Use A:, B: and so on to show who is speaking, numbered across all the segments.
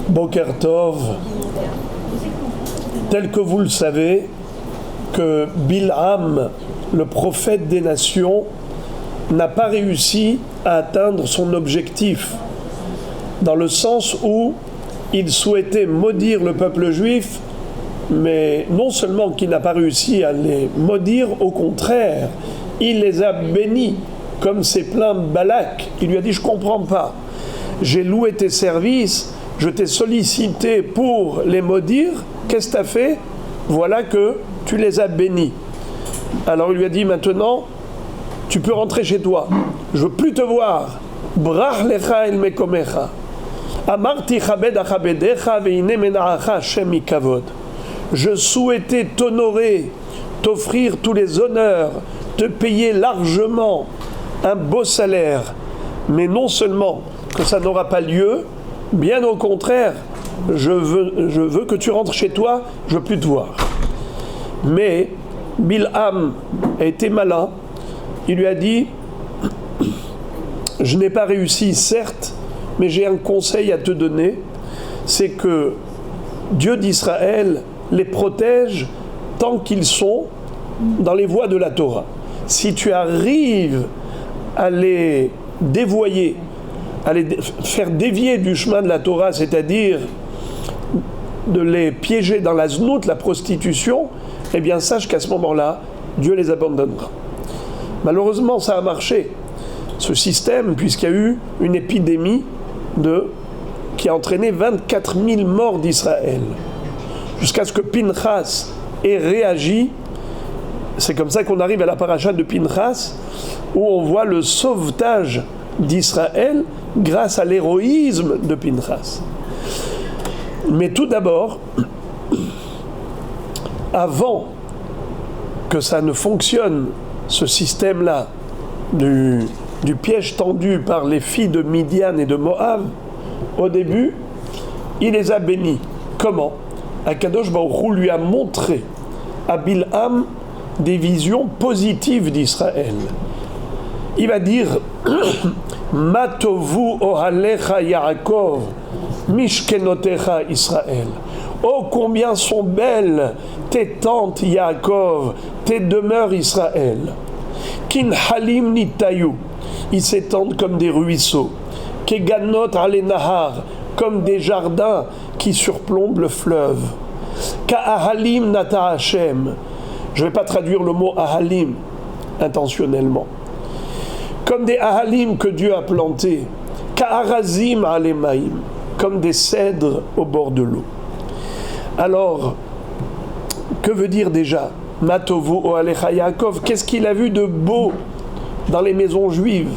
A: Boker Tov, tel que vous le savez, que Bil'am, le prophète des nations, n'a pas réussi à atteindre son objectif, dans le sens où il souhaitait maudire le peuple juif, mais non seulement qu'il n'a pas réussi à les maudire, au contraire, il les a bénis, comme s'est plaint Balak. Il lui a dit: je ne comprends pas, j'ai loué tes services, je t'ai sollicité pour les maudire, qu'est-ce que tu as fait? Voilà que tu les as bénis. Alors il lui a dit: maintenant, tu peux rentrer chez toi, je veux plus te voir. Brach lecha el mekomecha. Amarti chabed achabedecha veine menaacha Hashem mikavod. Je souhaitais t'honorer, t'offrir tous les honneurs, te payer largement un beau salaire, mais non seulement que ça n'aura pas lieu, bien au contraire, je veux que tu rentres chez toi, je veux plus te voir. Mais Bil'am a été malin, il lui a dit: je n'ai pas réussi, certes, mais j'ai un conseil à te donner, c'est que Dieu d'Israël les protège tant qu'ils sont dans les voies de la Torah. Si tu arrives à les dévoyer, à les faire dévier du chemin de la Torah, c'est-à-dire de les piéger dans la znout, la prostitution, eh bien sache qu'à ce moment-là, Dieu les abandonnera. Malheureusement, ça a marché, ce système, puisqu'il y a eu une épidémie qui a entraîné 24 000 morts d'Israël, jusqu'à ce que Pinchas ait réagi. C'est comme ça qu'on arrive à la paracha de Pinchas, où on voit le sauvetage d'Israël grâce à l'héroïsme de Pinchas. Mais tout d'abord, avant que ça ne fonctionne, ce système-là du piège tendu par les filles de Midian et de Moab, au début, il les a bénis. Comment? Akadosh Baruch Hu lui a montré à Bil'am des visions positives d'Israël. Il va dire: Matovu ohalecha Yaakov, mishkenotecha Israël. Oh, combien sont belles tes tentes Yaakov, tes demeures Israël. Kin halim nitayu, ils s'étendent comme des ruisseaux. Keganot ale nahar, comme des jardins qui surplombent le fleuve. Ka'ahalim nata Hashem. Je ne vais pas traduire le mot ahalim intentionnellement. Comme des ahalim que Dieu a plantés. Ka'arazim alemaim, comme des cèdres au bord de l'eau. Alors, que veut dire déjà Matovu Oalecha Yaakov? Qu'est-ce qu'il a vu de beau dans les maisons juives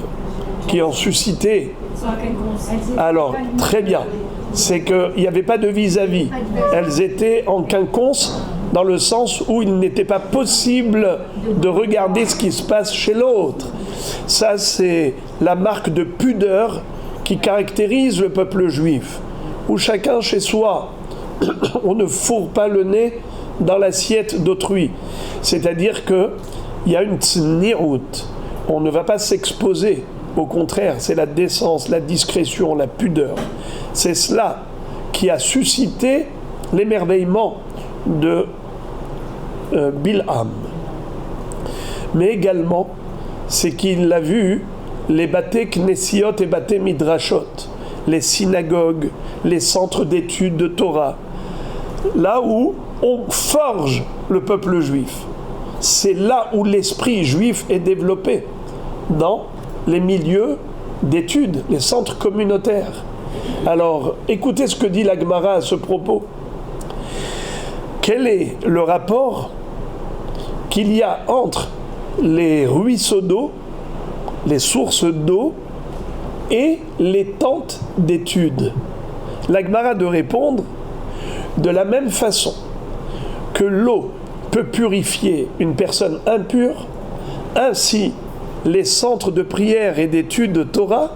A: qui ont suscité? Alors, très bien. C'est qu'il n'y avait pas de vis-à-vis. Elles étaient en quinconce, dans le sens où il n'était pas possible de regarder ce qui se passe chez l'autre. Ça, c'est la marque de pudeur qui caractérise le peuple juif, où chacun chez soi, on ne fourre pas le nez dans l'assiette d'autrui. C'est-à-dire qu'il y a une tsni'ut. On ne va pas s'exposer. Au contraire, c'est la décence, la discrétion, la pudeur. C'est cela qui a suscité l'émerveillement de Bil'am. Mais également, c'est qu'il a vu les baté knessiot et baté midrashot, les synagogues, les centres d'études de Torah, là où on forge le peuple juif. C'est là où l'esprit juif est développé, dans les milieux d'études, les centres communautaires. Alors, écoutez ce que dit la Gemara à ce propos. Quel est le rapport qu'il y a entre les ruisseaux d'eau, les sources d'eau et les tentes d'études? La Gemara de répondre: de la même façon que l'eau peut purifier une personne impure, ainsi les centres de prière et d'études de Torah,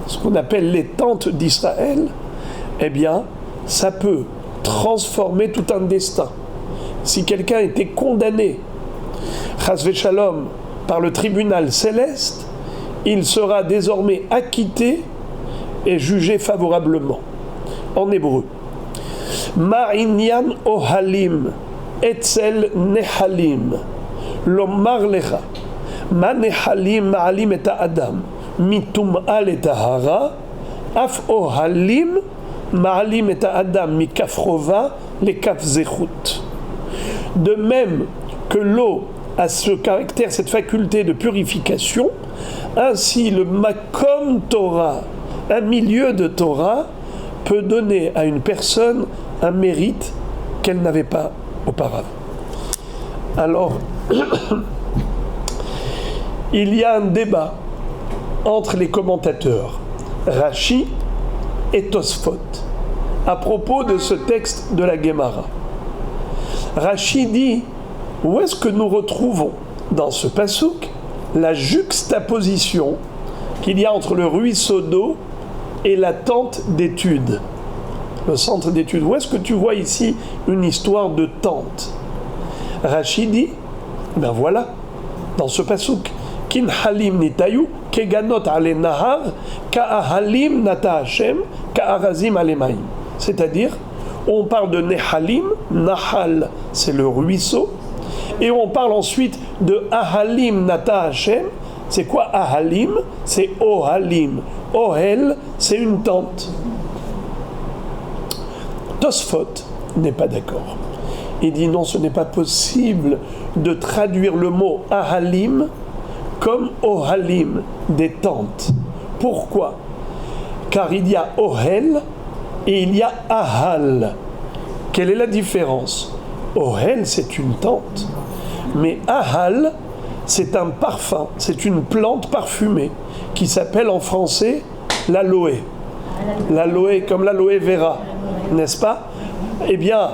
A: ce qu'on appelle les tentes d'Israël, eh bien, ça peut transformer tout un destin. Si quelqu'un était condamné, chas v'shalom, par le tribunal céleste, il sera désormais acquitté et jugé favorablement. en hébreu. Ma'inyan ohalim etzel nehalim lomar lecha ma nehalim ma'alim et ha'adam mitum'a letahara af ohalim ma'alim et ha'adam mikafrova lekaf zechut. De même que l'eau a ce caractère, cette faculté de purification, ainsi le makom Torah, un milieu de Torah, peut donner à une personne un mérite qu'elle n'avait pas auparavant. Alors, il y a un débat entre les commentateurs, Rashi et Tosfot, à propos de ce texte de la Gemara. Rashi dit, où est-ce que nous retrouvons dans ce passouk la juxtaposition qu'il y a entre le ruisseau d'eau et la tente d'études, le centre d'études. Où est-ce que tu vois ici une histoire de tente? Rashi dit, ben voilà, dans ce passouk, Kin halim nitayu, keganot ale nahar, ka'ahalim nata Hashem, ka'arazim ale maim. C'est-à-dire, on parle de nehalim, nahal, c'est le ruisseau, et on parle ensuite de ahalim nata Hashem. C'est quoi ahalim? C'est ohalim. Ohel, c'est une tente. Tosfot n'est pas d'accord. Il dit non, ce n'est pas possible de traduire le mot ahalim comme ohalim, des tentes. Pourquoi? Car il y a ohel et il y a ahal. Quelle est la différence? Ohel, c'est une tente, mais ahal, c'est un parfum, c'est une plante parfumée qui s'appelle en français l'aloe. L'aloe, comme l'aloe vera, n'est-ce pas? Eh bien,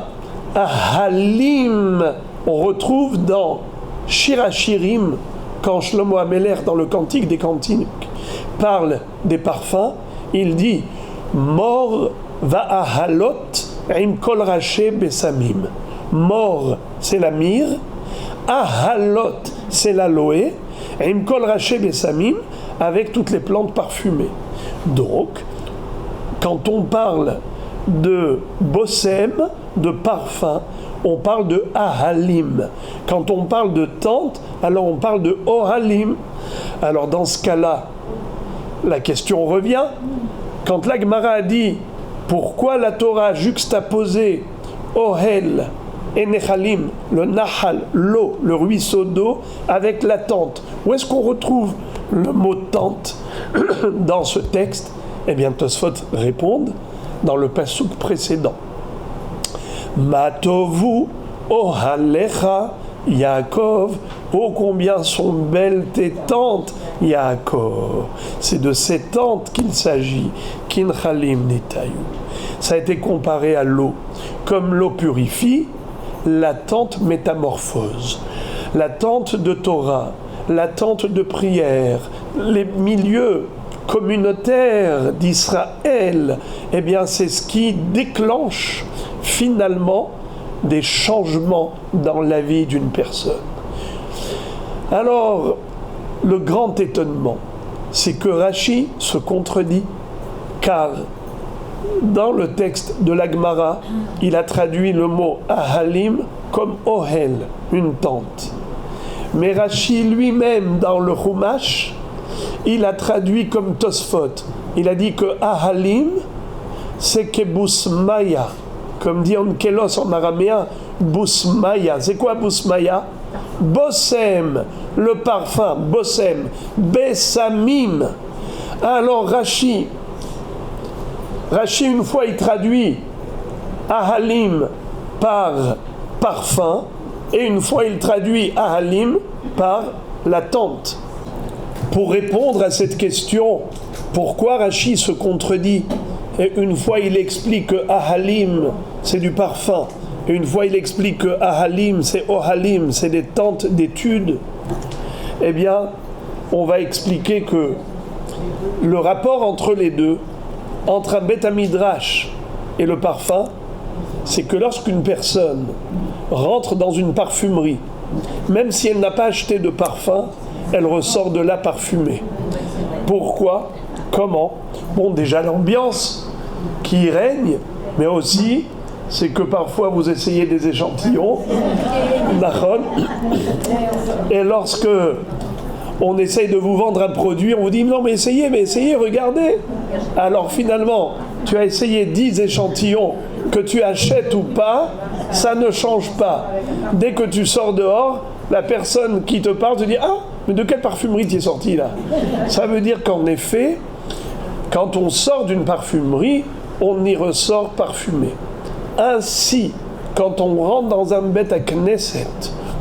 A: ahalim, on retrouve dans Shir HaShirim, quand Shlomo Ameler, dans le Cantique des Cantiques, parle des parfums, il dit Mor va'ahalot im kol raché besamim. Mor, c'est la myrrhe, ahalot, c'est l'aloe, im kol raché besamim, avec toutes les plantes parfumées. Donc, quand on parle de bossem, de parfum, on parle de ahalim. Quand on parle de tente, alors on parle de ohalim. Alors dans ce cas-là, la question revient. Quand la Gemara a dit pourquoi la Torah a juxtaposé ohel et nechalim, le nahal, l'eau, le ruisseau d'eau, avec la tente, où est-ce qu'on retrouve le mot tente dans ce texte? Eh bien, Tosfot répondent dans le passouk précédent. Matovu ohalecha Yaakov, oh combien sont belles tes tentes, Yaakov. C'est de ces tentes qu'il s'agit. Kinchalim nitayu. Ça a été comparé à l'eau. Comme l'eau purifie, la tente métamorphose. La tente de Torah, la tente de prière, les milieux communautaires d'Israël, eh bien c'est ce qui déclenche finalement des changements dans la vie d'une personne. Alors, le grand étonnement, c'est que Rashi se contredit, car dans le texte de la Gemara, il a traduit le mot ahalim comme ohel, une tente. Mais Rashi lui-même, dans le Chumash, il a traduit comme Tosfot. Il a dit que ahalim, c'est kebusmaya. Comme dit Onkelos en araméen, busmaya. C'est quoi busmaya? Bossem, le parfum, bossem, besamim. Alors Rashi, une fois il traduit ahalim par parfum, et une fois il traduit ahalim par la tente. Pour répondre à cette question, pourquoi Rashi se contredit? Et une fois il explique que ahalim c'est du parfum, et une fois il explique que ahalim c'est ohalim, c'est des tentes d'études, eh bien on va expliquer que le rapport entre les deux, entre un Beth Midrash et le parfum, c'est que lorsqu'une personne rentre dans une parfumerie, même si elle n'a pas acheté de parfum, elle ressort de là parfumée. Pourquoi? Comment? Bon, déjà l'ambiance qui règne, mais aussi c'est que parfois vous essayez des échantillons, et lorsque on essaye de vous vendre un produit, on vous dit non mais essayez, regardez. Alors finalement, tu as essayé 10 échantillons, que tu achètes ou pas, ça ne change pas. Dès que tu sors dehors, la personne qui te parle te dit « Ah, mais de quelle parfumerie tu es sorti là ?» Ça veut dire qu'en effet, quand on sort d'une parfumerie, on y ressort parfumé. Ainsi, quand on rentre dans un Beth Knesset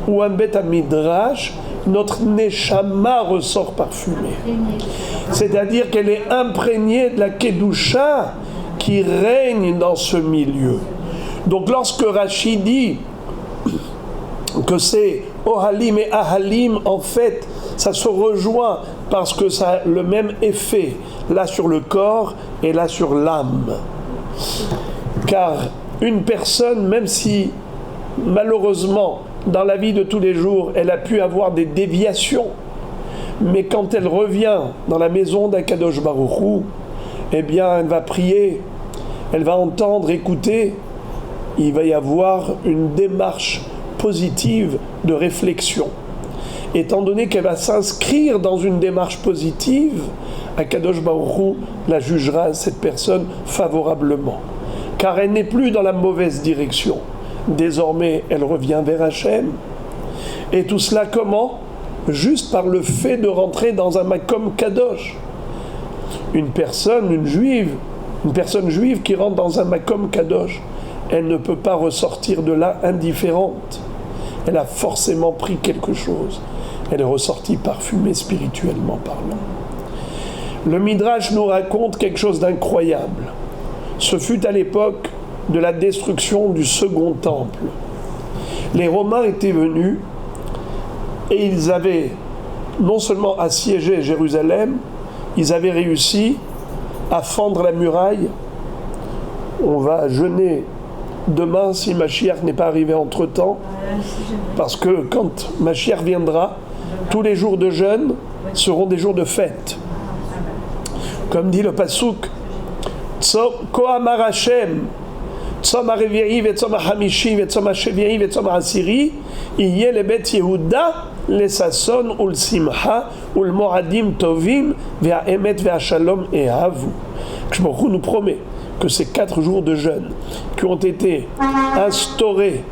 A: ou un Beth Midrash, notre Neshama ressort parfumée. C'est-à-dire qu'elle est imprégnée de la Kedusha qui règne dans ce milieu. Donc lorsque Rachid dit que c'est Ohalim et Ahalim, en fait, ça se rejoint parce que ça a le même effet, là sur le corps et là sur l'âme. Car une personne, même si malheureusement dans la vie de tous les jours, elle a pu avoir des déviations, mais quand elle revient dans la maison d'Akadosh Baruch Hu, eh bien, elle va prier, elle va entendre, écouter, il va y avoir une démarche positive de réflexion. Étant donné qu'elle va s'inscrire dans une démarche positive, Akadosh Baruch Hu la jugera, cette personne, favorablement. Car elle n'est plus dans la mauvaise direction. Désormais, elle revient vers Hachem. Et tout cela comment ? Juste par le fait de rentrer dans un makom kadosh. Une personne juive qui rentre dans un makom kadosh, elle ne peut pas ressortir de là indifférente. Elle a forcément pris quelque chose. Elle est ressortie parfumée spirituellement parlant. Le Midrash nous raconte quelque chose d'incroyable. Ce fut à l'époque de la destruction du second temple. Les Romains étaient venus et ils avaient non seulement assiégé Jérusalem, ils avaient réussi à fendre la muraille. On va jeûner demain si Mashiach n'est pas arrivé entre-temps, parce que quand Mashiach viendra, tous les jours de jeûne seront des jours de fête. Comme dit le Pasuk, Ko amar Hashem, Tzom ha-revi'i ve'tzom ha-hamishi ve'tzom ha-shevi'i ve'tzom ha-asiri, yeh lebet Yehuda lesason ul-simcha ul-mo'adim tovim ve'ha'emet ve'ha'shalom ehavu. Baruch Hu nous promet que ces 4 jours de jeûne qui ont été instaurés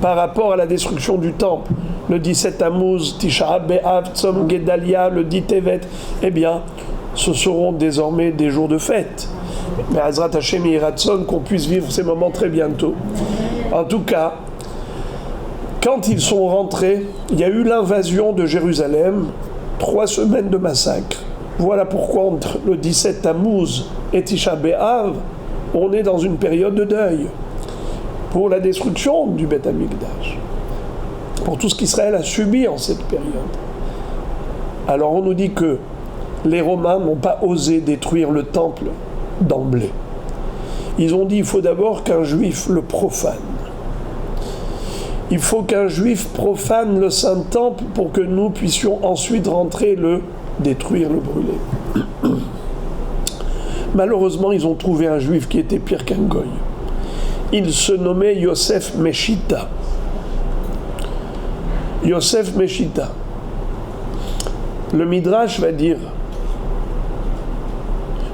A: par rapport à la destruction du temple, le 17 Tammuz, Tisha B'Av, Tzom Gedalia, le 10 Tevet, eh bien, ce seront désormais des jours de fête. Mais Azrat Hashem et Ratson, qu'on puisse vivre ces moments très bientôt. En tout cas, quand ils sont rentrés, il y a eu l'invasion de Jérusalem, 3 semaines de massacre. Voilà pourquoi entre le 17 Tammuz et Tisha B'Av, on est dans une période de deuil pour la destruction du Beth Amikdash, pour tout ce qu'Israël a subi en cette période. Alors on nous dit que les Romains n'ont pas osé détruire le temple d'emblée. Ils ont dit il faut d'abord qu'un juif le profane. Il faut qu'un juif profane le Saint-Temple pour que nous puissions ensuite rentrer, le détruire, le brûler. Malheureusement, ils ont trouvé un juif qui était pire qu'un goy. Il se nommait Yosef Meshita. Yosef Meshita. Le Midrash va dire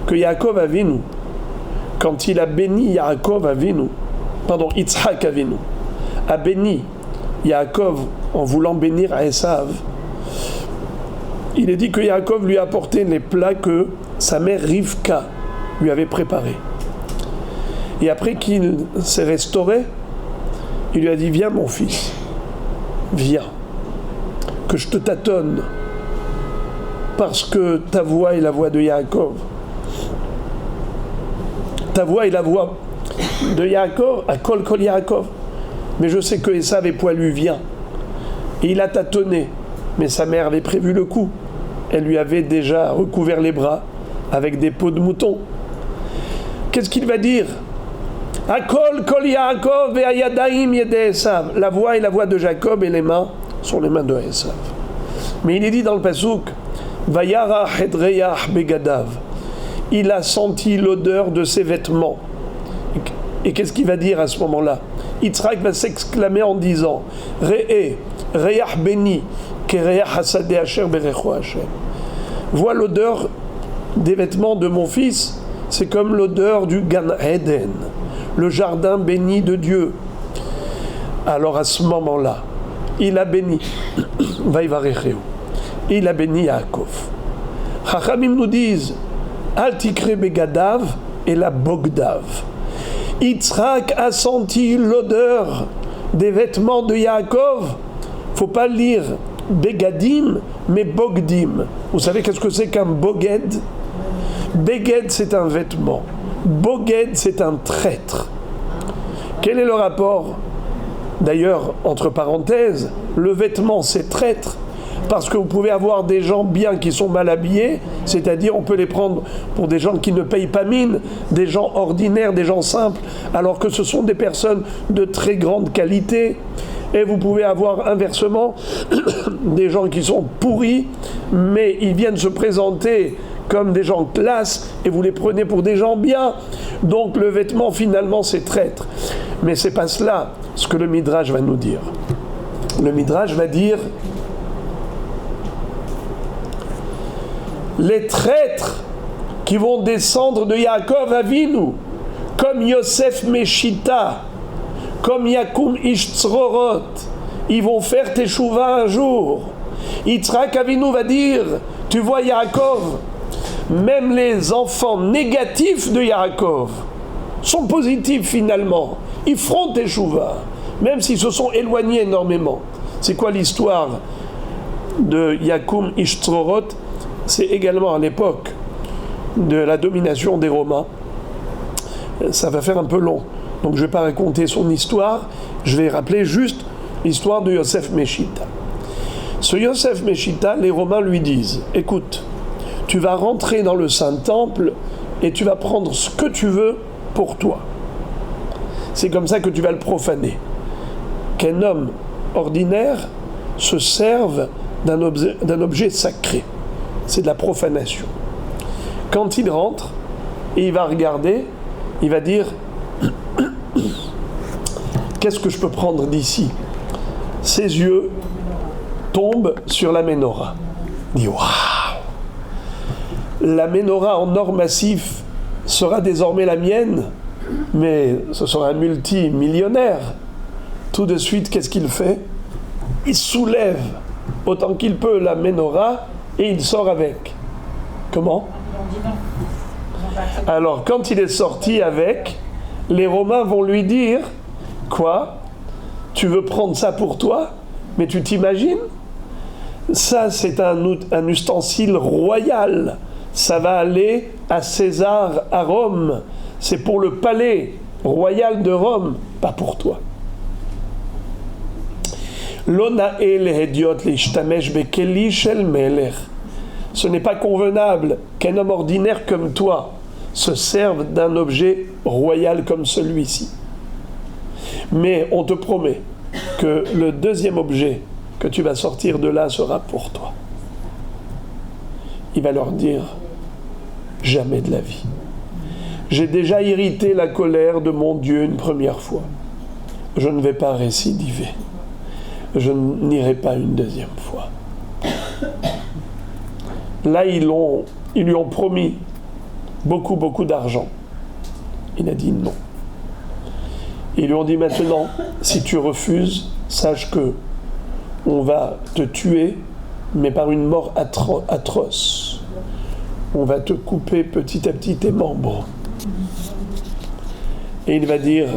A: que Yaakov Avinu, quand il a béni Yitzhak Avinu, a béni Yaakov en voulant bénir Esav, il est dit que Yaakov lui a apporté les plats que sa mère Rivka lui avait préparés. Et après qu'il s'est restauré, il lui a dit « Viens mon fils, viens, que je te tâtonne, parce que ta voix est la voix de Yaakov. Ta voix est la voix de Yaakov, à Kol Kol Yaakov. Mais je sais que Esav est poilu, viens. » Et il a tâtonné, mais sa mère avait prévu le coup. Elle lui avait déjà recouvert les bras avec des peaux de mouton. Qu'est-ce qu'il va dire ? Akol Kol Yaakov et Ayadaim Yedei Esav. La voix est la voix de Jacob et les mains sont les mains de Esav. Mais il est dit dans le Pasuk, Vayara Hedreyach Begadav. Il a senti l'odeur de ses vêtements. Et qu'est-ce qu'il va dire à ce moment-là? Yitzhak va s'exclamer en disant Re'e, Re'ach Beni, Kereach Hasadeh Asher Berecho Hashem. Vois l'odeur des vêtements de mon fils, c'est comme l'odeur du Gan Eden, le jardin béni de Dieu. Alors à ce moment-là, il a béni, Vaïvarecheu, il a béni Yaakov. Chachamim nous disent Al tikre begadav et la bogdav. Yitzhak a senti l'odeur des vêtements de Yaakov. Faut pas lire begadim, mais bogdim. Vous savez qu'est-ce que c'est qu'un boged? Beged, c'est un vêtement. Boged, c'est un traître. Quel est le rapport? D'ailleurs, entre parenthèses, le vêtement, c'est traître. Parce que vous pouvez avoir des gens bien qui sont mal habillés, c'est-à-dire on peut les prendre pour des gens qui ne payent pas mine, des gens ordinaires, des gens simples, alors que ce sont des personnes de très grande qualité. Et vous pouvez avoir inversement des gens qui sont pourris, mais ils viennent se présenter comme des gens classe, et vous les prenez pour des gens bien. Donc le vêtement, finalement, c'est traître. Mais c'est pas cela ce que le Midrash va nous dire. Le Midrash va dire les traîtres qui vont descendre de Yaakov Avinu, comme Yosef Meshita, comme Yakum Ish Tzrorot, ils vont faire Teshuvah un jour. Yitzhak Avinu va dire, tu vois Yaakov, même les enfants négatifs de Yaakov sont positifs finalement. Ils feront Teshuvah, même s'ils se sont éloignés énormément. C'est quoi l'histoire de Yakum Ish Tzrorot? C'est également à l'époque de la domination des Romains. Ça va faire un peu long, donc je ne vais pas raconter son histoire, je vais rappeler juste l'histoire de Yosef Meshita. Ce Yosef Meshita, les Romains lui disent, écoute, tu vas rentrer dans le Saint-Temple et tu vas prendre ce que tu veux pour toi. C'est comme ça que tu vas le profaner. Qu'un homme ordinaire se serve d'un objet sacré. C'est de la profanation. Quand il rentre, et il va regarder, il va dire qu'est-ce que je peux prendre d'ici? Ses yeux tombent sur la Ménorah. Il dit waouh! La Ménorah en or massif sera désormais la mienne, mais ce sera un multimillionnaire. Tout de suite, qu'est-ce qu'il fait? Il soulève autant qu'il peut la Ménorah et il sort avec. Comment? Alors, quand il est sorti avec, les Romains vont lui dire quoi? Tu veux prendre ça pour toi? Mais tu t'imagines? Ça, c'est un ustensile royal. Ça va aller à César, à Rome. C'est pour le palais royal de Rome, pas pour toi. Ce n'est pas convenable qu'un homme ordinaire comme toi se serve d'un objet royal comme celui-ci. Mais on te promet que le deuxième objet que tu vas sortir de là sera pour toi. Il va leur dire, jamais de la vie. J'ai déjà irrité la colère de mon Dieu une première fois. Je ne vais pas récidiver. Je n'irai pas une deuxième fois. Là, ils lui ont promis beaucoup d'argent. Il a dit non. Ils lui ont dit maintenant, si tu refuses, sache que on va te tuer, mais par une mort atroce. On va te couper petit à petit tes membres. Et il va dire,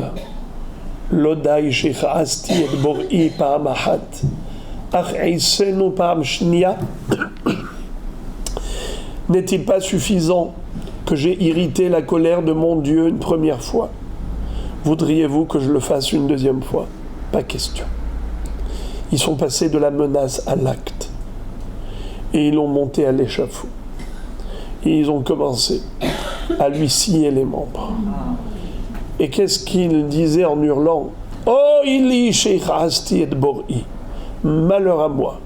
A: Lodai shecha'asti et bor'i pa'am achat, ach eisenu pa'am shnia. N'est-il pas suffisant que j'ai irrité la colère de mon Dieu une première fois? Voudriez-vous que je le fasse une deuxième fois? Pas question. Ils sont passés de la menace à l'acte. Et ils l'ont monté à l'échafaud. Et ils ont commencé à lui scier les membres. Et qu'est-ce qu'il disait en hurlant? Oh, ili sheikhasti et bor'i. Malheur à moi,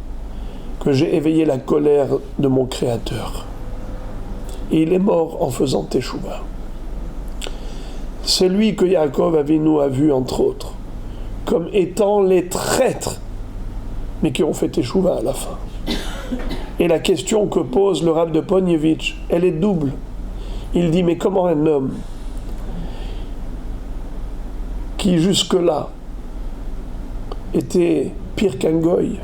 A: que j'ai éveillé la colère de mon Créateur. Et il est mort en faisant Teshuvah. celui que Yaakov Avinu a vu entre autres comme étant les traîtres, mais qui ont fait teshuva à la fin. Et la question que pose le Rav de Ponievitch, elle est double. Il dit, mais comment un homme qui jusque-là était pire qu'un goy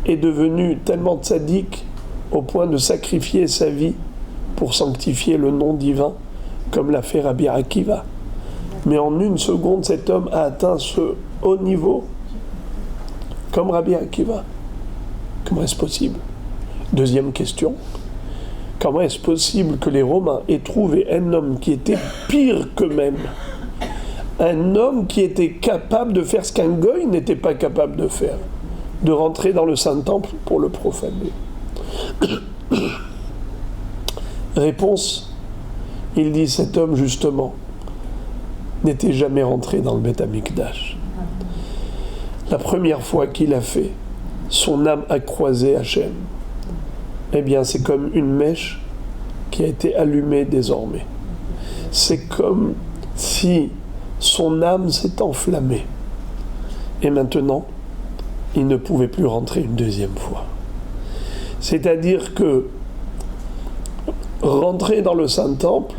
A: est devenu tellement tzaddik au point de sacrifier sa vie pour sanctifier le nom divin, comme l'a fait Rabbi Akiva. Mais en une seconde, cet homme a atteint ce haut niveau, comme Rabbi Akiva. Comment est-ce possible? Deuxième question. Comment est-ce possible que les Romains aient trouvé un homme qui était pire qu'eux-mêmes? Un homme qui était capable de faire ce qu'un goy n'était pas capable de faire, de rentrer dans le Saint-Temple pour le profaner. Réponse, il dit, cet homme justement n'était jamais rentré dans le Beth Amikdash. La première fois qu'il a fait, son âme a croisé Hachem. Eh bien, c'est comme une mèche qui a été allumée désormais. C'est comme si son âme s'est enflammée. Et maintenant, il ne pouvait plus rentrer une deuxième fois. C'est-à-dire que rentrer dans le Saint-Temple,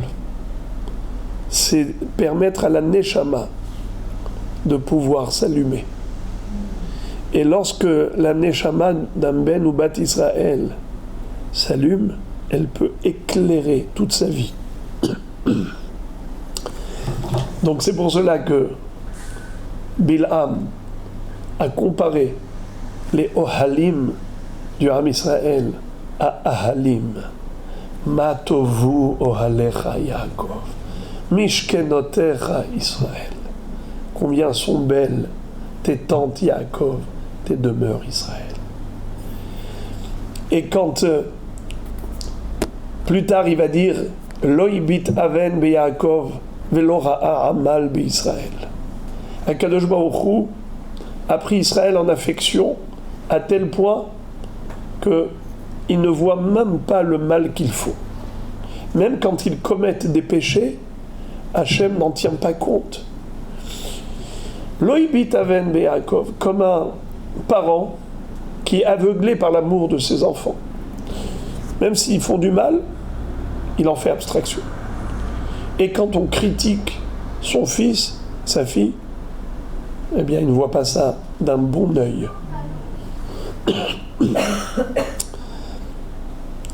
A: c'est permettre à la Neshama de pouvoir s'allumer. Et lorsque la Neshama d'un Ben ou Bat Israël s'allume, elle peut éclairer toute sa vie. Donc c'est pour cela que Bilham a comparé les Ohalim du Ham Israël à Ahalim. Ma tovu ohalecha Yaakov, mishkenotecha Israël. Combien sont belles tes tentes Yaakov, tes demeures Israël. Et quand plus tard il va dire Loibit aven be Yaakov velo ra'a amal be Israël. Akadosh Baruch Hu a pris Israël en affection à tel point que ils ne voient même pas le mal qu'il faut. Même quand ils commettent des péchés, Hachem n'en tient pas compte. Loibit aven be Yaakov, comme un parent qui est aveuglé par l'amour de ses enfants. Même s'ils font du mal, il en fait abstraction. Et quand on critique son fils, sa fille, eh bien, il ne voit pas ça d'un bon œil.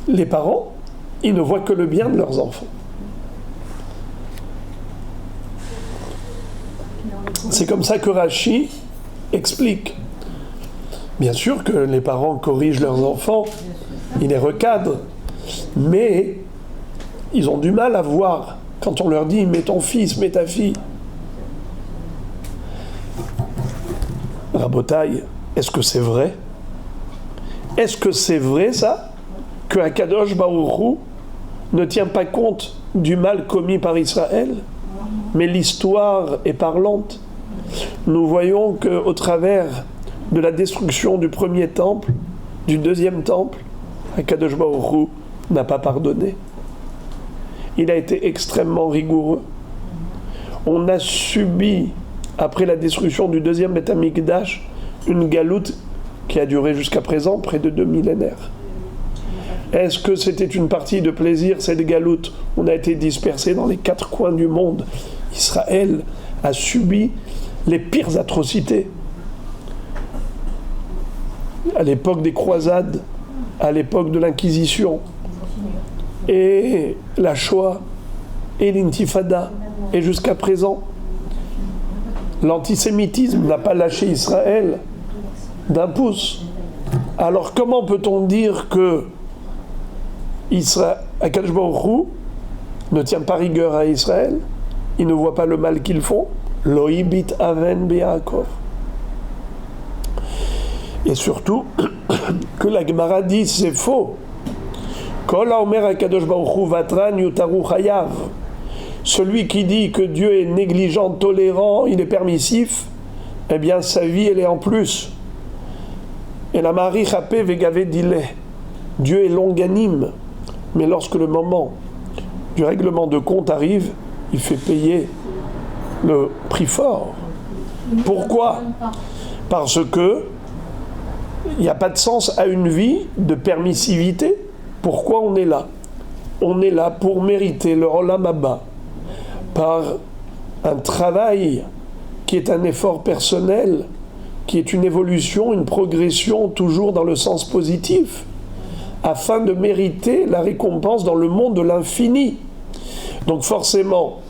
A: Les parents, ils ne voient que le bien de leurs enfants. C'est comme ça que Rashi explique. Bien sûr que les parents corrigent leurs enfants, ils les recadrent, mais ils ont du mal à voir quand on leur dit « mets ton fils, mets ta fille ». Rabotaï, est-ce que c'est vrai? Est-ce que c'est vrai ça? Que Akadosh Baruch Hu ne tient pas compte du mal commis par Israël? Mais l'histoire est parlante. Nous voyons qu'au travers de la destruction du premier temple, du deuxième temple, Akadosh Baruch Hu n'a pas pardonné. Il a été extrêmement rigoureux. On a subi, après la destruction du deuxième Beth Amikdash, une galoute qui a duré jusqu'à présent près de 2 millénaires. Est-ce que c'était une partie de plaisir, cette galoute? On a été dispersés dans les 4 coins du monde. Israël a subi les pires atrocités. À l'époque des croisades, à l'époque de l'Inquisition, et la Shoah, et l'Intifada, et jusqu'à présent, l'antisémitisme n'a pas lâché Israël d'un pouce. Alors comment peut-on dire que Akadosh Baruch Hu ne tient pas rigueur à Israël? Il ne voit pas le mal qu'ils font. Loibit aven be Yaakov. Et surtout, que la Gemara dit, c'est faux. Kol haomer Akadosh Baruch Hu vatran yutaru chayav. Celui qui dit que Dieu est négligent, tolérant, il est permissif, eh bien sa vie elle est en plus. Et la Marie Chapé Vegavé Dilé. Dieu est longanime, mais lorsque le moment du règlement de compte arrive, il fait payer le prix fort. Pourquoi ? Parce que il n'y a pas de sens à une vie de permissivité. Pourquoi on est là ? On est là pour mériter le Olam Haba par un travail qui est un effort personnel, qui est une évolution, une progression toujours dans le sens positif, afin de mériter la récompense dans le monde de l'infini. Donc forcément,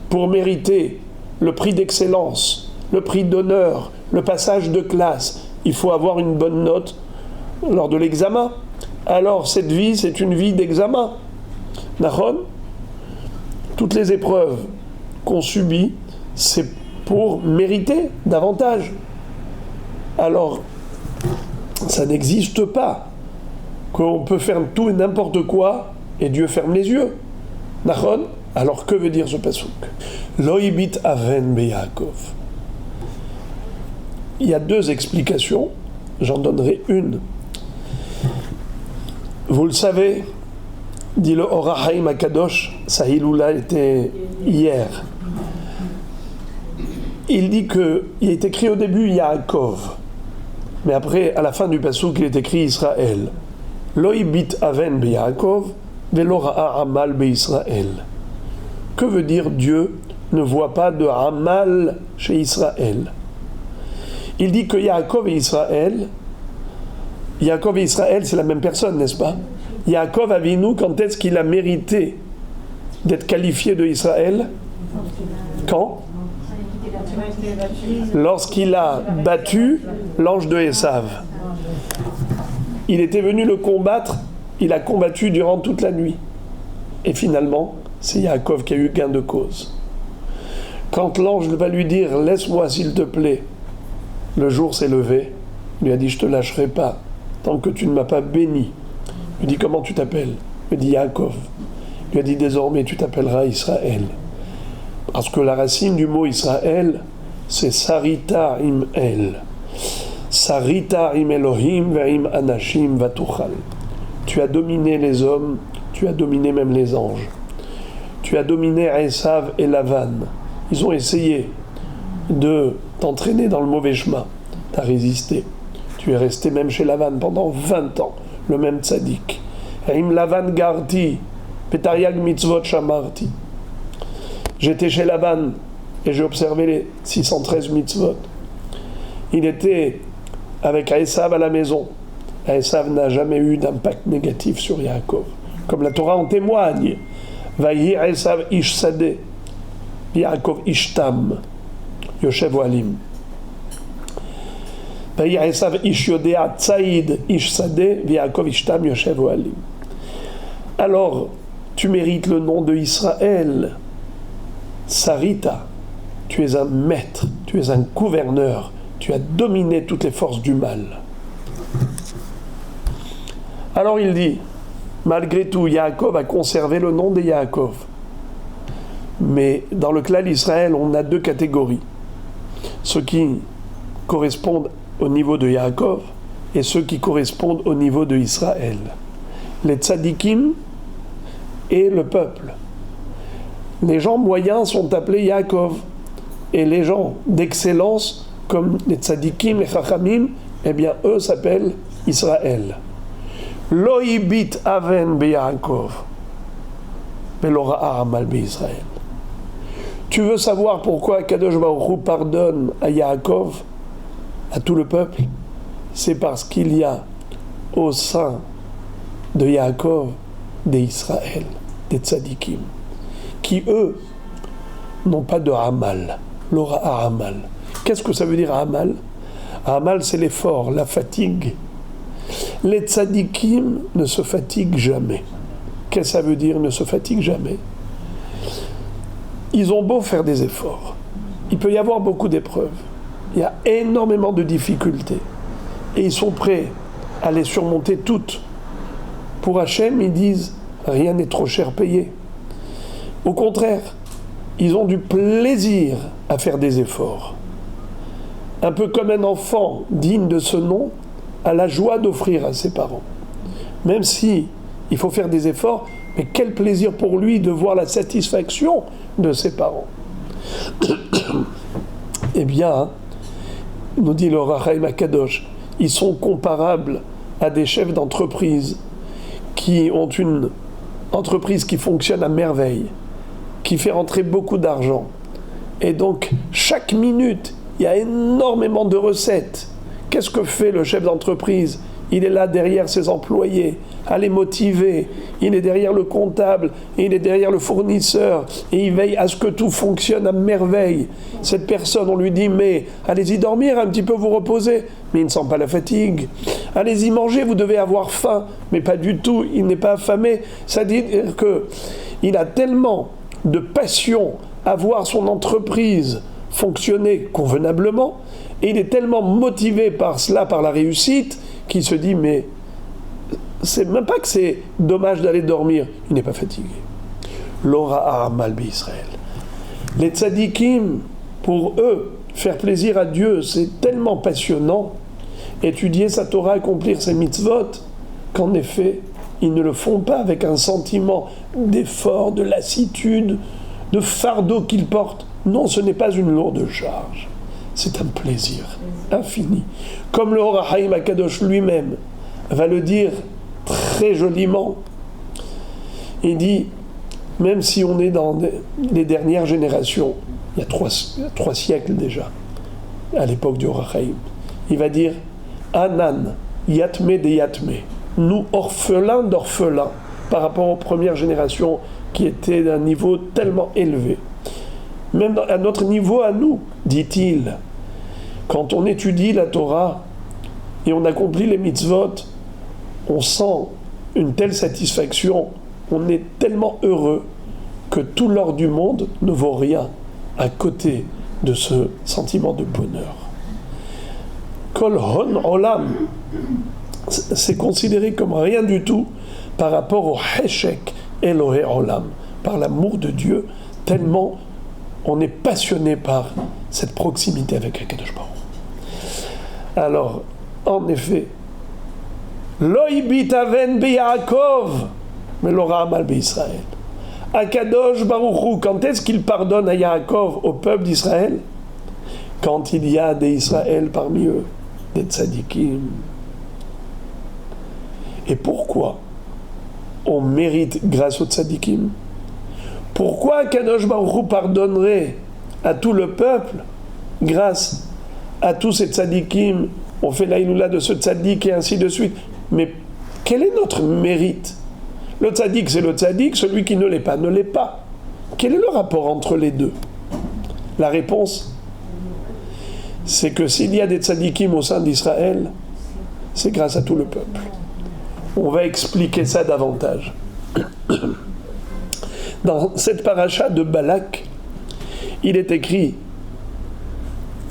A: pour mériter le prix d'excellence, le prix d'honneur, le passage de classe, il faut avoir une bonne note lors de l'examen. Alors cette vie, c'est une vie d'examen. Nahon, toutes les épreuves qu'on subit, c'est pour mériter davantage. Alors, ça n'existe pas qu'on peut faire tout et n'importe quoi et Dieu ferme les yeux. Nahon, alors que veut dire ce pasuk ? Lo ibit aven beYaakov. Il y a deux explications, j'en donnerai une. Vous le savez, dit le Or HaChaim Akadosh, sa Hiloula était hier. Il dit qu'il est écrit au début Yaakov, mais après, à la fin du pasuk, il est écrit Israël. Lo ibit aven beYaakov, velo ra'a amal beIsraël. Que veut dire Dieu ne voit pas de amal chez Israël ? Il dit que Yaakov et Israël, c'est la même personne, n'est-ce pas ? Yaakov Avinu, quand est-ce qu'il a mérité d'être qualifié de Israël ? Quand ? Lorsqu'il a battu l'ange de Esav. Il était venu le combattre, il a combattu durant toute la nuit. Et finalement, c'est Yaakov qui a eu gain de cause. Quand l'ange va lui dire « Laisse-moi s'il te plaît », le jour s'est levé, il lui a dit « Je ne te lâcherai pas tant que tu ne m'as pas béni ». Il lui dit « Comment tu t'appelles ?» Il lui dit « Yaakov ». Il lui a dit « Désormais tu t'appelleras Israël ». Parce que la racine du mot Israël, c'est Sarita im El. Sarita im Elohim ve'im anashim vatuchal. Tu as dominé les hommes, tu as dominé même les anges. Tu as dominé Esav et Lavan. Ils ont essayé de t'entraîner dans le mauvais chemin. Tu as résisté. Tu es resté même chez Lavan pendant 20 ans, le même tzaddik. Im Lavan garti, petariag mitzvot shamarti. J'étais chez Lavan et j'ai observé les 613 mitzvot. Il était avec Esav à la maison. Esav n'a jamais eu d'impact négatif sur Yaakov. Comme la Torah en témoigne. Vayi Esav ish sadeh, Yaakov ish tam, Yoshev Oalim. Vayi Esav ish yodea tzaïd ish sadeh, Yaakov ish tam, Yoshev Oalim. Alors, tu mérites le nom de Israël. Sarita, tu es un maître, tu es un gouverneur, tu as dominé toutes les forces du mal. Alors il dit, malgré tout, Yaakov a conservé le nom de Yaakov. Mais dans le clan d'Israël, on a deux catégories. Ceux qui correspondent au niveau de Yaakov et ceux qui correspondent au niveau de Israël. Les tzadikim et le peuple. Les gens moyens sont appelés Yaakov. Et les gens d'excellence, comme les tzadikim, les chachamim, eh bien, eux s'appellent Israël. Lo ibit aven beYaakov, velo ra'a amal beIsraël. Tu veux savoir pourquoi Kadosh Baruch Hu pardonne à Yaakov, à tout le peuple ? C'est parce qu'il y a au sein de Yaakov des Israël, des tzadikim, qui eux n'ont pas de amal, l'aura à amal. Qu'est-ce que ça veut dire amal ? Amal, c'est l'effort, la fatigue. Les tzadikim ne se fatiguent jamais. Qu'est-ce que ça veut dire ne se fatiguent jamais ? Ils ont beau faire des efforts, il peut y avoir beaucoup d'épreuves, il y a énormément de difficultés, et ils sont prêts à les surmonter toutes. Pour Hachem, ils disent rien n'est trop cher payé. Au contraire, ils ont du plaisir à faire des efforts. Un peu comme un enfant digne de ce nom a la joie d'offrir à ses parents. Même si il faut faire des efforts, Mais quel plaisir pour lui de voir la satisfaction de ses parents. Eh bien, nous dit le Ohr HaChaim Akadosh, ils sont comparables à des chefs d'entreprise qui ont une entreprise qui fonctionne à merveille, qui fait rentrer beaucoup d'argent. Et donc, chaque minute, il y a énormément de recettes. Qu'est-ce que fait le chef d'entreprise ? Il est là derrière ses employés, à les motiver. Il est derrière le comptable, et il est derrière le fournisseur, et il veille à ce que tout fonctionne à merveille. Cette personne, on lui dit, mais allez-y dormir un petit peu, vous reposer. Mais il ne sent pas la fatigue. Allez-y manger, vous devez avoir faim. Mais pas du tout, il n'est pas affamé. C'est-à-dire qu'il a tellement de passion à voir son entreprise fonctionner convenablement, et il est tellement motivé par cela, par la réussite, qu'il se dit, mais c'est même pas que c'est dommage d'aller dormir, il n'est pas fatigué. L'ora ha'amal b'Israël. Les tzadikim, pour eux, faire plaisir à Dieu, c'est tellement passionnant, étudier sa Torah, accomplir ses mitzvot, qu'en effet, ils ne le font pas avec un sentiment d'effort, de lassitude, de fardeau qu'ils portent. Non, ce n'est pas une lourde charge. C'est un plaisir infini. Comme le Ohr HaChaim Akadosh lui-même va le dire très joliment, il dit, même si on est dans les dernières générations, il y a trois siècles déjà, à l'époque du Ohr HaChaim, il va dire, Anan, Yatme de Yatme, nous orphelins d'orphelins, par rapport aux premières générations qui étaient d'un niveau tellement élevé. Même à notre niveau à nous, dit-il, quand on étudie la Torah et on accomplit les mitzvot, on sent une telle satisfaction, on est tellement heureux que tout l'or du monde ne vaut rien à côté de ce sentiment de bonheur. Kol hon olam, c'est considéré comme rien du tout par rapport au heshek Elohé olam, par l'amour de Dieu, tellement on est passionné par cette proximité avec Akadosh Baruch. Alors, en effet, Loi bitaven beYaakov, mais l'Ora ha'amal b'Israël. Akadosh Baruch Hu, quand est-ce qu'il pardonne à Yaakov, au peuple d'Israël ? Quand il y a des Israël parmi eux, des tzadikim. Et pourquoi on mérite grâce aux tzadikim ? Pourquoi Akadosh Baruch Hu pardonnerait à tout le peuple grâce à tous ces tzadikim? On fait la iloula de ce tzadik et ainsi de suite. Mais quel est notre mérite ? Le tzadik, c'est le tzadik, celui qui ne l'est pas, ne l'est pas. Quel est le rapport entre les deux ? La réponse, c'est que s'il y a des tzadikim au sein d'Israël, c'est grâce à tout le peuple. On va expliquer ça davantage. Dans cette paracha de Balak, il est écrit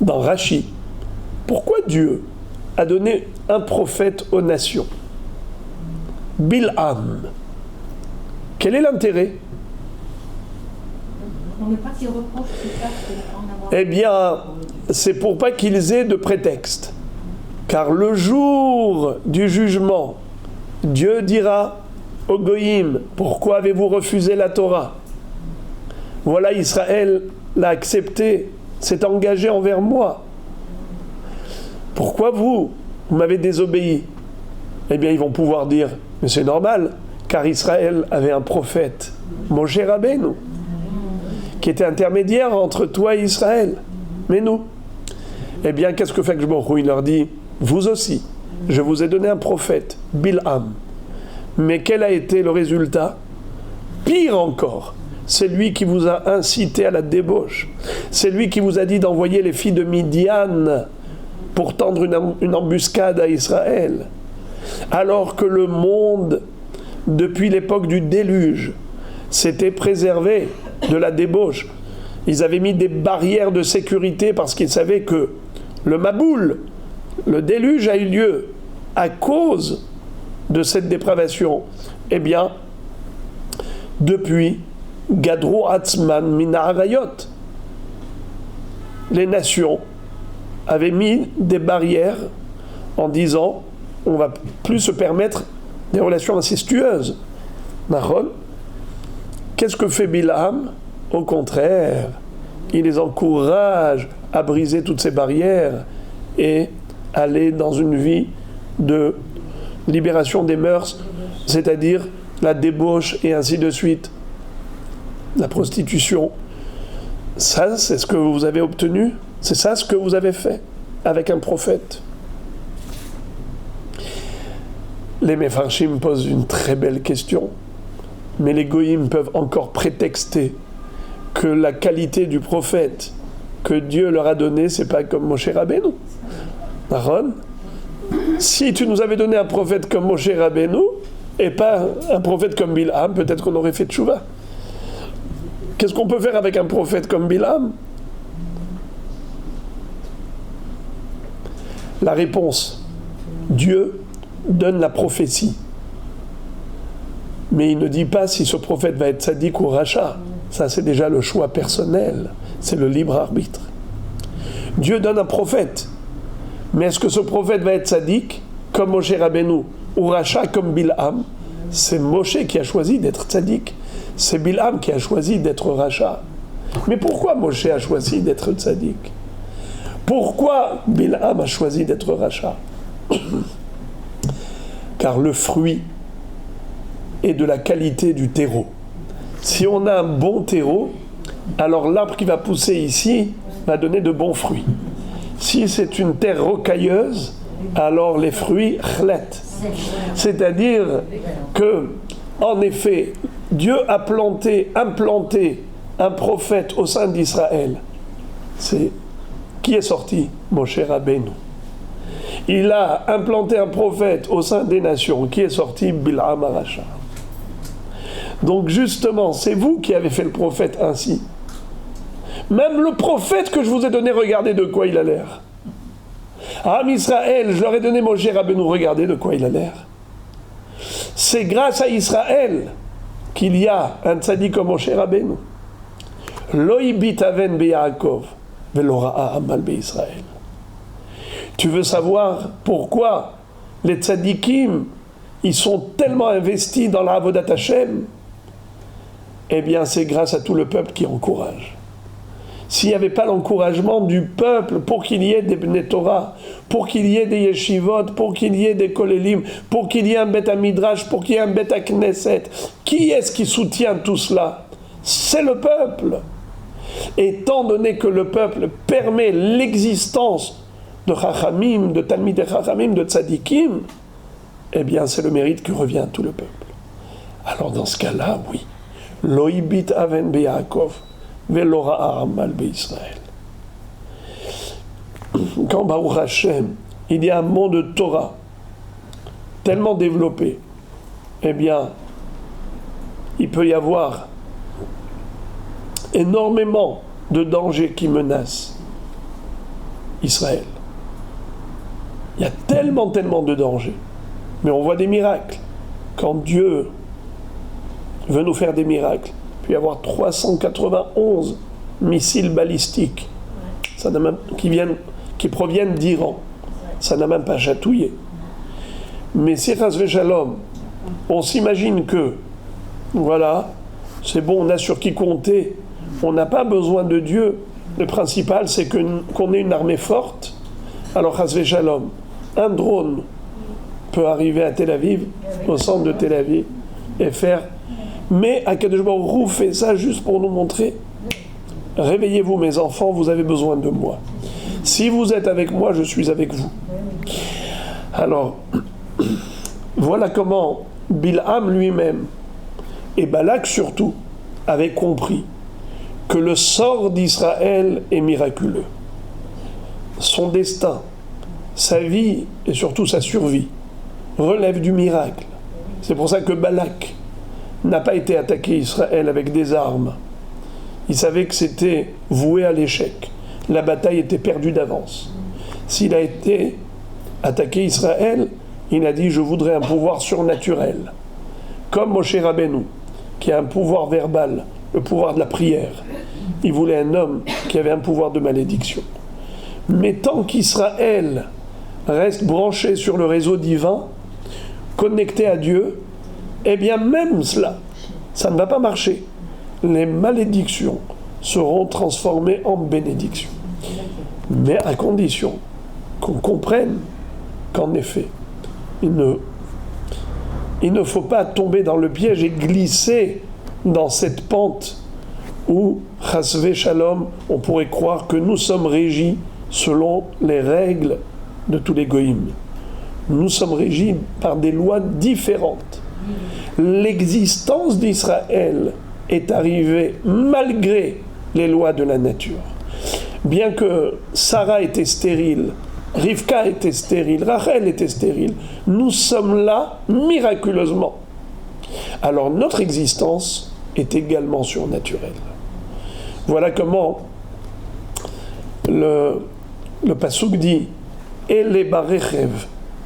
A: dans Rashi, pourquoi Dieu a donné un prophète aux nations ? Bil'am. Quel est l'intérêt ? Eh bien, c'est pour pas qu'ils aient de prétexte. Car le jour du jugement, Dieu dira aux Goïm, pourquoi avez-vous refusé la Torah ? Voilà, Israël l'a accepté, s'est engagé envers moi. Pourquoi vous m'avez désobéi ? Eh bien, ils vont pouvoir dire, mais c'est normal, car Israël avait un prophète, Moshe Rabbeinu, qui était intermédiaire entre toi et Israël. Mais nous, eh bien, qu'est-ce que fait Akadosh Baruch Hu ? Il leur dit, vous aussi, je vous ai donné un prophète, Bil'am. Mais quel a été le résultat ? Pire encore, c'est lui qui vous a incité à la débauche. C'est lui qui vous a dit d'envoyer les filles de Midian pour tendre une embuscade à Israël. Alors que le monde, depuis l'époque du déluge, s'était préservé de la débauche. Ils avaient mis des barrières de sécurité parce qu'ils savaient que le Maboul, le déluge a eu lieu à cause de cette dépravation. Eh bien, depuis Gadro Atzman Mina Arayot, les nations avaient mis des barrières en disant on ne va plus se permettre des relations incestueuses. Nahon, Qu'est-ce que fait Bilam? Au contraire, il les encourage à briser toutes ces barrières et aller dans une vie de libération des mœurs, c'est-à-dire la débauche et ainsi de suite, la prostitution. Ça, c'est ce que vous avez obtenu, c'est ça ce que vous avez fait avec un prophète. Les Mefarshim posent une très belle question, mais les Goïms peuvent encore prétexter que la qualité du prophète que Dieu leur a donné, c'est pas comme Moshe Rabbeinu. Aaron, si tu nous avais donné un prophète comme Moshe Rabbeinu et pas un prophète comme Bilam, peut-être qu'on aurait fait tchouva. Qu'est-ce qu'on peut faire avec un prophète comme Bilam? La réponse, Dieu donne la prophétie. Mais il ne dit pas si ce prophète va être sadique ou rachat. Ça, c'est déjà le choix personnel. C'est le libre arbitre. Dieu donne un prophète. Mais est-ce que ce prophète va être sadique, comme Moshe Rabbeinu, ou rachat comme Bilam? C'est Moshe qui a choisi d'être sadique. C'est Bilam qui a choisi d'être rachat. Mais pourquoi Moshe a choisi d'être sadique? Pourquoi Bilam a choisi d'être rachat? Car le fruit est de la qualité du terreau. Si on a un bon terreau, alors l'arbre qui va pousser ici va donner de bons fruits. Si c'est une terre rocailleuse, alors les fruits chlet. C'est-à-dire que, en effet, Dieu a implanté un prophète au sein d'Israël. C'est qui est sorti? Moshe Rabbeinu. Il a implanté un prophète au sein des nations. Qui est sorti? Bilam Aracha. Donc justement, c'est vous qui avez fait le prophète ainsi. Même le prophète que je vous ai donné, regardez de quoi il a l'air. Am Israël, je leur ai donné Moshe Rabbeinu, regardez de quoi il a l'air. C'est grâce à Israël qu'il y a un tzaddik comme Moshe Rabbeinu. Lo ibit aven beYaakov velo ra'a amal beIsraël. Tu veux savoir pourquoi les tzaddikim, ils sont tellement investis dans la avodat Hashem? Eh bien, c'est grâce à tout le peuple qui encourage. S'il n'y avait pas l'encouragement du peuple pour qu'il y ait des Bnei Torah, pour qu'il y ait des yeshivot, pour qu'il y ait des kolélim, pour qu'il y ait un Bet HaMidrash, pour qu'il y ait un Bet HaKnesset, qui est-ce qui soutient tout cela? C'est le peuple. Étant donné que le peuple permet l'existence de Chachamim, de Talmidei Chachamim, de Tzadikim, eh bien c'est le mérite qui revient à tout le peuple. Alors dans ce cas-là, oui. Lo ibit aven beYaakov velo ra'a amal beIsraël. Quand Baruch Hashem, il y a un monde de Torah tellement développé, eh bien, il peut y avoir énormément de dangers qui menacent Israël. Il y a tellement de dangers. Mais on voit des miracles. Quand Dieu veut nous faire des miracles, il peut y avoir 391 missiles balistiques qui proviennent d'Iran. Ça n'a même pas chatouillé. Mais si Chas v'Shalom, on s'imagine que, voilà, c'est bon, on a sur qui compter, on n'a pas besoin de Dieu. Le principal, c'est qu'on ait une armée forte. Alors Chas v'Shalom, un drone peut arriver à Tel Aviv, au centre de Tel Aviv, et faire... Mais Akadosh Baruch Hu fait ça juste pour nous montrer, réveillez-vous mes enfants, vous avez besoin de moi. Si vous êtes avec moi, je suis avec vous. Alors, voilà comment Bilham lui-même, et Balak surtout, avaient compris que le sort d'Israël est miraculeux. Son destin, sa vie et surtout sa survie relève du miracle. C'est pour ça que Balak n'a pas été attaqué Israël avec des armes. Il savait que c'était voué à l'échec. La bataille était perdue d'avance. S'il a été attaqué Israël, il a dit « Je voudrais un pouvoir surnaturel ». Comme Moshe Rabbeinu, qui a un pouvoir verbal, le pouvoir de la prière. Il voulait un homme qui avait un pouvoir de malédiction. Mais tant qu'Israël reste branché sur le réseau divin, connecté à Dieu, eh bien même cela, ça ne va pas marcher. les malédictions seront transformées en bénédictions. Mais à condition qu'on comprenne qu'en effet, il ne faut pas tomber dans le piège et glisser dans cette pente où, chasvé shalom, on pourrait croire que nous sommes régis selon les règles de tous les goïms. Nous sommes régis par des lois différentes. L'existence d'Israël est arrivée malgré les lois de la nature. Bien que Sarah était stérile, Rivka était stérile, Rachel était stérile, nous sommes là miraculeusement. Alors notre existence est également surnaturelle. Voilà comment le pasuk dit Ele barechev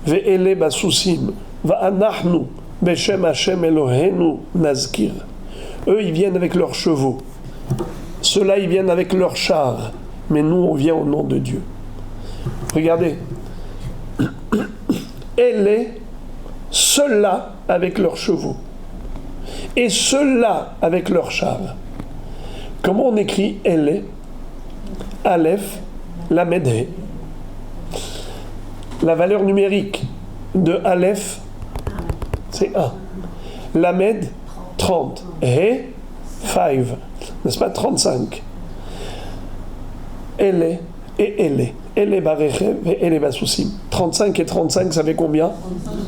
A: ve'ele basusim va'anachnu beshem Hashem Elohenu nazkir. Eux, ils viennent avec leurs chevaux. Ceux-là, ils viennent avec leurs chars. Mais nous, on vient au nom de Dieu. Regardez. Elle, ceux-là avec leurs chevaux. Et ceux-là avec leurs chars. Comment on écrit elle? Aleph, Lamed He. La valeur numérique de Aleph, c'est 1. Lamed, 30. He, 5. N'est-ce pas 35? Elle et elle. Elle barechev et elle basusim. 35 et 35, ça fait combien?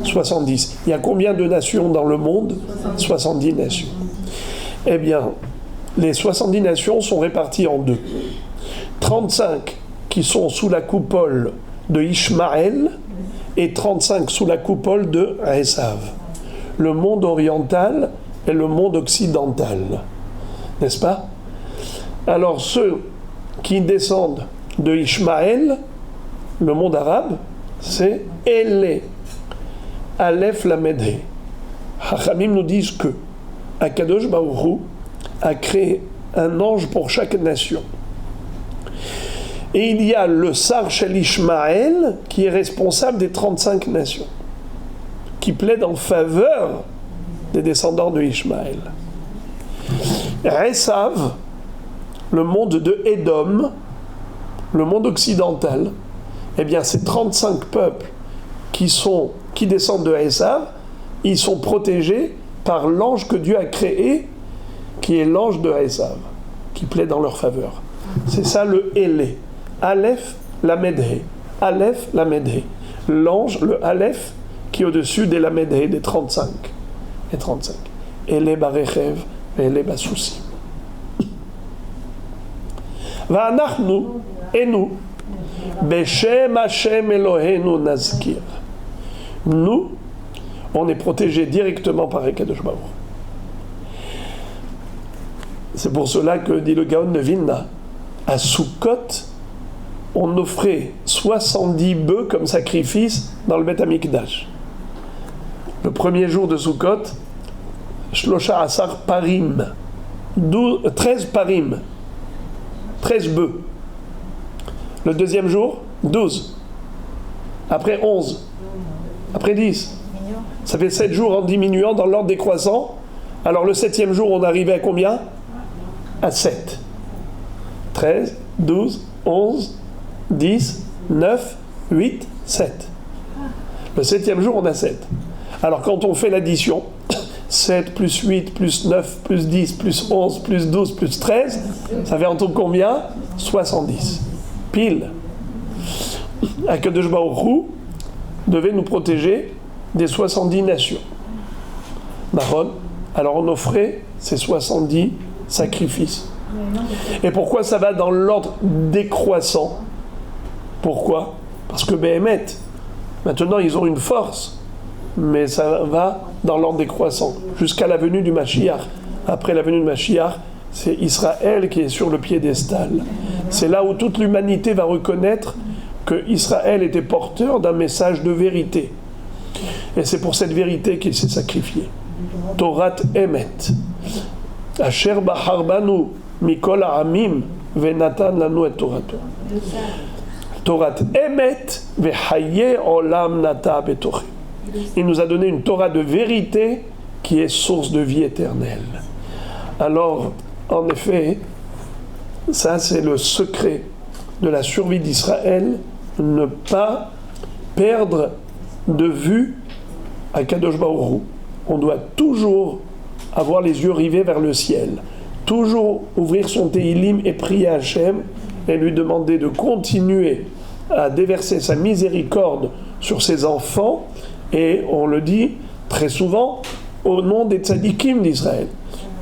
A: 70. Il y a combien de nations dans le monde? 70 nations. Eh bien, les 70 nations sont réparties en deux. 35 qui sont sous la coupole de Ishmaël et 35 sous la coupole de Esav. Le monde oriental et le monde occidental. N'est-ce pas? Alors ceux qui descendent de Ishmaël, le monde arabe, c'est Ele, Aleph Lamed He. Hachamim nous disent que Akadosh Baruch Hu a créé un ange pour chaque nation. Et il y a le Sar Shel Ishmaël qui est responsable des 35 nations, qui plaide en faveur des descendants de Ishmaël. Esav, le monde de Édom, le monde occidental, eh bien ces 35 peuples qui descendent de Esav, ils sont protégés par l'ange que Dieu a créé, qui est l'ange de Esav, qui plaide en leur faveur. C'est ça le Ele. Aleph, Lamed He. Aleph, Lamed He. L'ange, le Aleph, qui est au-dessus des Lamed He, des 35. Et 35. Ele barechev, ele basusim. Va'anachnu, et nous, Beshem Hashem Elohenu nazkir. Nous, on est protégés directement par Akadosh Baruch. C'est pour cela que, dit le Gaon de Vilna, à Sukkot, on offrait 70 bœufs comme sacrifice dans le Beth Amikdash. Le premier jour de Sukkot, Shlosha Asar Parim, 13 Parim, 13 bœufs. Le deuxième jour, 12. Après 11. Après 10. Ça fait 7 jours en diminuant dans l'ordre décroissant. Alors le 7e jour, on arrivait à combien? À 7. 13, 12, 11, 10, 9, 8, 7. Le 7e jour, on a 7. Alors quand on fait l'addition, 7 plus 8 plus 9 plus 10 plus 11 plus 12 plus 13, ça fait en tout combien? 70. Pile. Akadosh Baruch Hu devait nous protéger des 70 nations. Mahon. Alors on offrait ces 70 sacrifices. Et pourquoi ça va dans l'ordre décroissant? Pourquoi? Parce que Béhémet, maintenant ils ont une force, mais ça va dans l'ordre décroissant, jusqu'à la venue du Mashiach. Après la venue du Mashiach, c'est Israël qui est sur le piédestal. C'est là où toute l'humanité va reconnaître que Israël était porteur d'un message de vérité. Et c'est pour cette vérité qu'il s'est sacrifié. Torat Emet. Asher Bacharbanu Mikol Ha'amim Venatan Lanu et Torato. Torat Emet Vehaye Olam Nata Betochi. Il nous a donné une Torah de vérité qui est source de vie éternelle. Alors, En effet, ça c'est le secret de la survie d'Israël, ne pas perdre de vue Akadosh Baruch Hu. On doit toujours avoir les yeux rivés vers le ciel, toujours ouvrir son Teilim et prier à Hachem et lui demander de continuer à déverser sa miséricorde sur ses enfants, et on le dit très souvent au nom des tzadikim d'Israël.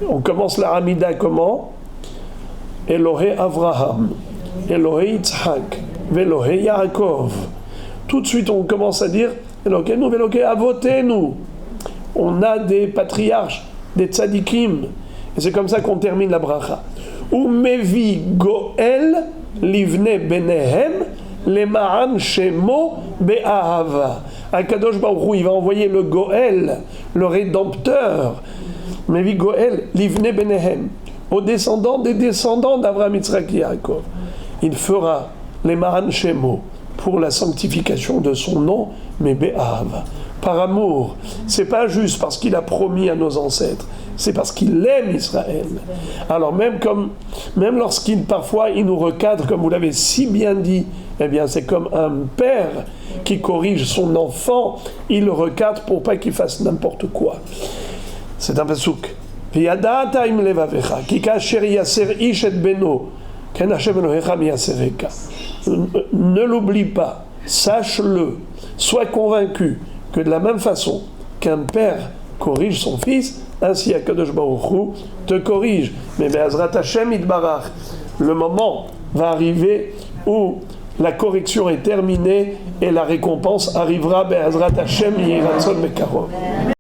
A: On commence la Hamida comment? Elohé Avraham, Elohé Yitzhak, Velohé Yaakov. Tout de suite on commence à dire Elokeinu Veloké Avotenu. On a des patriarches, des tzadikim, et c'est comme ça qu'on termine la bracha. Umevi Goel livne benehem lema'an shemo be'ahava. Akadosh Baruch Hu, il va envoyer le Goel, le rédempteur. Mevi Goel livne benehem, aux descendants des descendants d'Avraham, Yitzhak et Yaakov. Il fera lema'an shemo, pour la sanctification de son nom, mais be'ahava, par amour. C'est pas juste parce qu'il a promis à nos ancêtres, c'est parce qu'il aime Israël. Alors même lorsqu'il parfois il nous recadre, comme vous l'avez si bien dit, eh bien c'est comme un père qui corrige son enfant, il le recadre pour pas qu'il fasse n'importe quoi. C'est un pasuk. V'yada'ata im levavecha ki kasher yaser ish et beno ken Hashem Elohecha miyasereka. Ne l'oublie pas, sache-le, sois convaincu que de la même façon qu'un père corrige son fils, ainsi Akadosh Baruch Hu te corrige. Mais Be'ezrat Hashem Yitbarach, le moment va arriver où la correction est terminée et la récompense arrivera. Be'ezrat Hashem Yiratzon Mekarov.